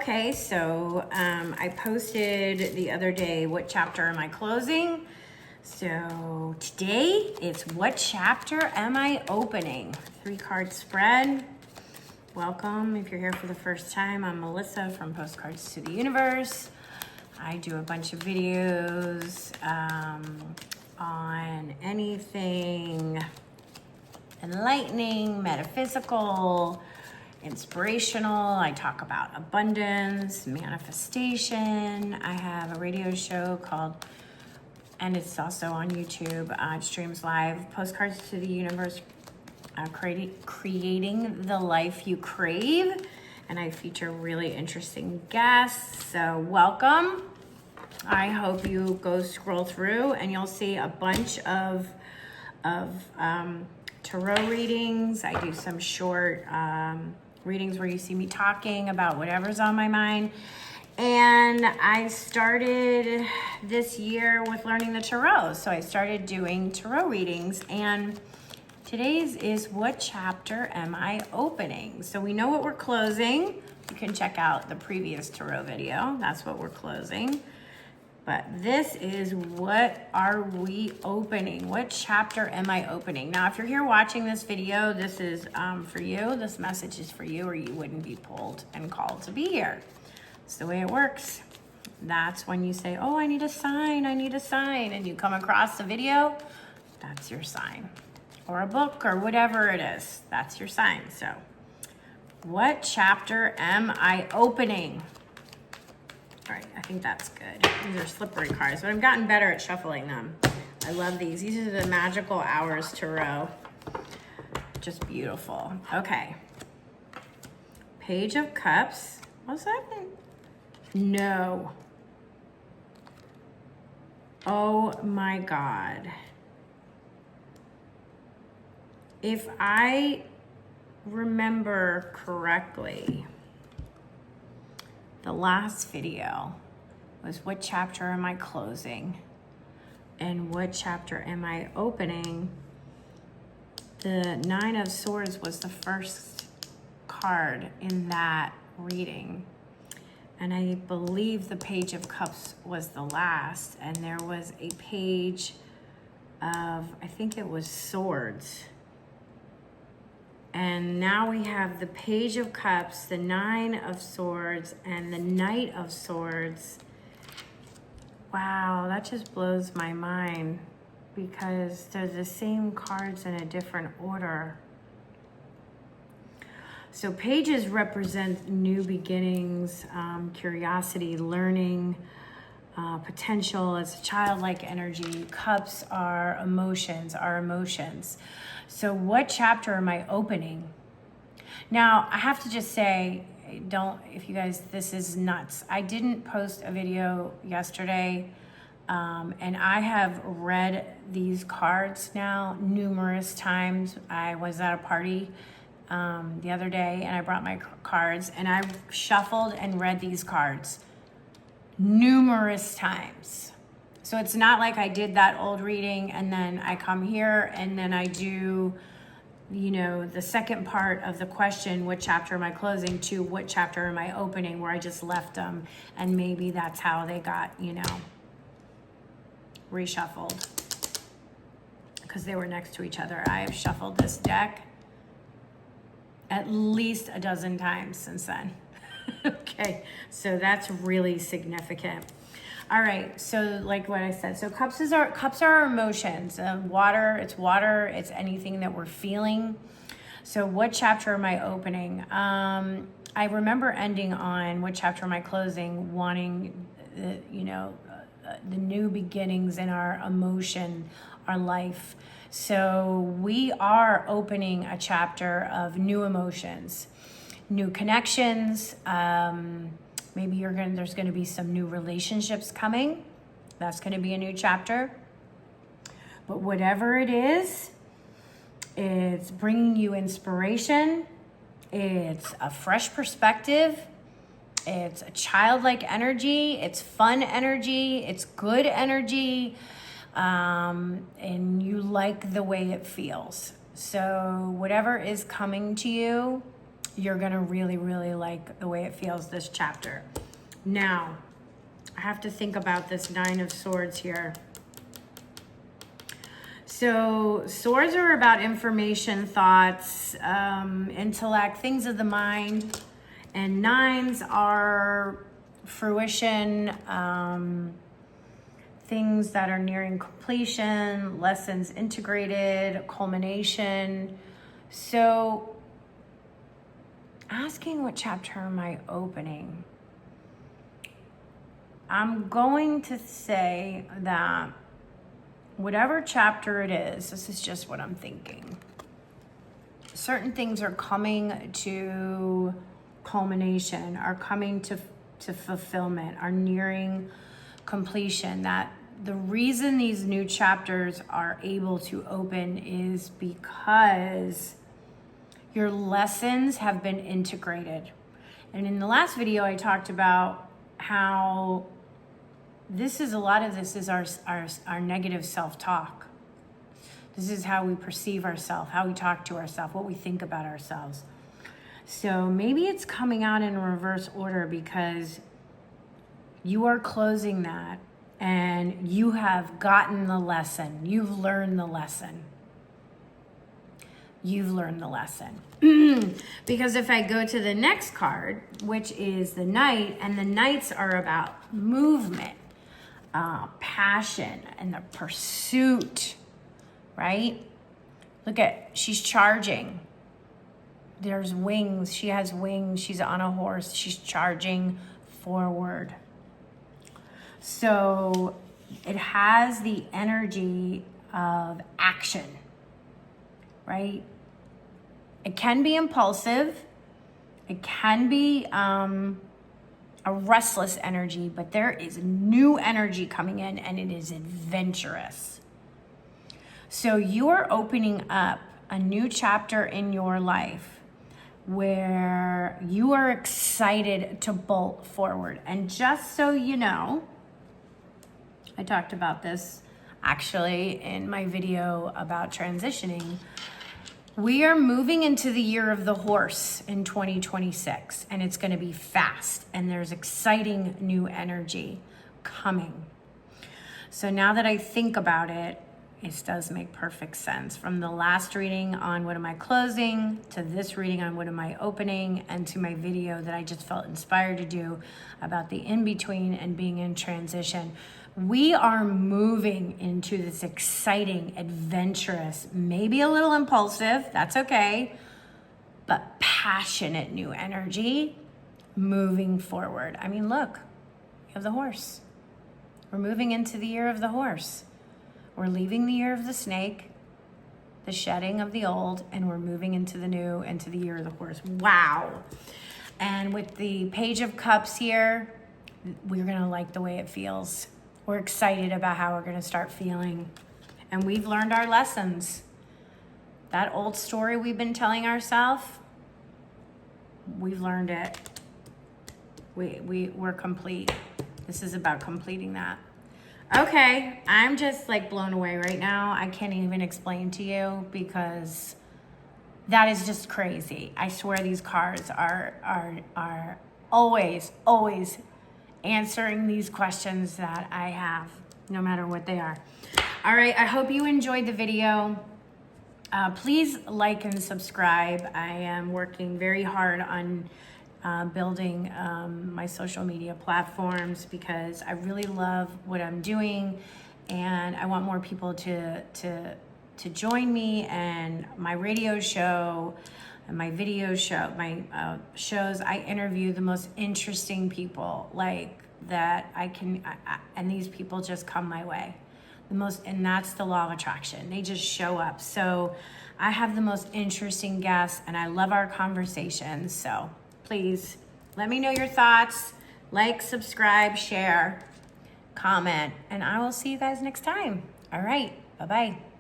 Okay, so I posted the other day, what chapter am I closing? So today it's what chapter am I opening? 3-card spread. Welcome. If you're here for the first time, I'm Melissa from Postcards to the Universe. I do a bunch of videos on anything enlightening, metaphysical, inspirational. I talk about abundance, manifestation. I have a radio show called, and it's also on YouTube, it streams live, Postcards to the Universe, creating the life you crave. And I feature really interesting guests. So welcome. I hope you go scroll through and you'll see a bunch of tarot readings. I do some short readings where you see me talking about whatever's on my mind. And I started this year with learning the tarot. So I started doing tarot readings, and today's is what chapter am I opening? So we know what we're closing. You can check out the previous tarot video. That's what we're closing. But this is what are we opening? What chapter am I opening? Now, if you're here watching this video, this is for you. This message is for you, or you wouldn't be pulled and called to be here. It's the way it works. That's when you say, oh, I need a sign, and you come across the video, that's your sign. Or a book, or whatever it is, that's your sign. So, what chapter am I opening? All right, I think that's good. These are slippery cards, but I've gotten better at shuffling them. I love these. These are the Magical Hours Tarot. Just beautiful. Okay. Page of Cups. What's that? No. Oh my God. If I remember correctly, the last video was what chapter am I closing and what chapter am I opening. The 9 of Swords was the first card in that reading. And I believe the Page of Cups was the last. And there was a page of, I think it was Swords. And now we have the Page of Cups, the 9 of Swords, and the Knight of Swords. Wow, that just blows my mind because they're the same cards in a different order. So pages represent new beginnings, curiosity, learning, potential. It's a childlike energy. Cups are emotions, our emotions. So what chapter am I opening? Now, I have to just say, if you guys, this is nuts. I didn't post a video yesterday, and I have read these cards now numerous times. I was at a party the other day, and I brought my cards, and I shuffled and read these cards numerous times. So it's not like I did that old reading and then I come here and then I do, the second part of the question, what chapter am I closing, to what chapter am I opening, where I just left them. And maybe that's how they got, reshuffled because they were next to each other. I have shuffled this deck at least a dozen times since then. Okay, so that's really significant. All right, so like what I said, so cups are our emotions. Water, it's anything that we're feeling. So what chapter am I opening? I remember ending on what chapter am I closing, wanting, the new beginnings in our emotion, our life. So we are opening a chapter of new emotions, new connections. Maybe there's going to be some new relationships coming. That's going to be a new chapter. But whatever it is, it's bringing you inspiration. It's a fresh perspective. It's a childlike energy. It's fun energy. It's good energy. And you like the way it feels. So whatever is coming to you, you're gonna really, really like the way it feels, this chapter. Now, I have to think about this Nine of Swords here. So swords are about information, thoughts, intellect, things of the mind. And nines are fruition, things that are nearing completion, lessons integrated, culmination. So asking what chapter am I opening? I'm going to say that whatever chapter it is, this is just what I'm thinking. Certain things are coming to culmination, are coming to fulfillment, are nearing completion. That the reason these new chapters are able to open is because your lessons have been integrated. And in the last video, I talked about how a lot of this is our negative self-talk. This is how we perceive ourselves, how we talk to ourselves, what we think about ourselves. So maybe it's coming out in reverse order because you are closing that and you have gotten the lesson. You've learned the lesson. You've learned the lesson. Because if I go to the next card, which is the Knight, and the Knights are about movement, passion, and the pursuit, right? Look at, she's charging. There's wings. She has wings. She's on a horse. She's charging forward. So it has the energy of action, right? It can be impulsive. It can be a restless energy, but there is new energy coming in and it is adventurous. So you're opening up a new chapter in your life where you are excited to bolt forward. And just so you know, I talked about this actually in my video about transitioning. We are moving into the year of the horse in 2026, and it's going to be fast, and there's exciting new energy coming. So now that I think about it, it does make perfect sense. From the last reading on what am I closing, to this reading on what am I opening, and to my video that I just felt inspired to do about the in-between and being in transition. We are moving into this exciting, adventurous, maybe a little impulsive, that's okay, but passionate new energy moving forward. I mean, look, you have the horse. We're moving into the year of the horse. We're leaving the year of the snake, the shedding of the old, and we're moving into the new, into the year of the horse. Wow. And with the Page of Cups here, we're gonna like the way it feels. We're excited about how we're gonna start feeling. And we've learned our lessons. That old story we've been telling ourselves, we've learned it. We're complete. This is about completing that. Okay, I'm just like blown away right now. I can't even explain to you because that is just crazy. I swear these cards are always answering these questions that I have, no matter what they are. All right, I hope you enjoyed the video. Please like and subscribe. I am working very hard on building my social media platforms because I really love what I'm doing, and I want more people to join me. And my radio show and my video show, my shows, I interview the most interesting people like that and these people just come my way. And that's the law of attraction. They just show up. So I have the most interesting guests, and I love our conversations. So please let me know your thoughts. Like, subscribe, share, comment, and I will see you guys next time. All right, bye-bye.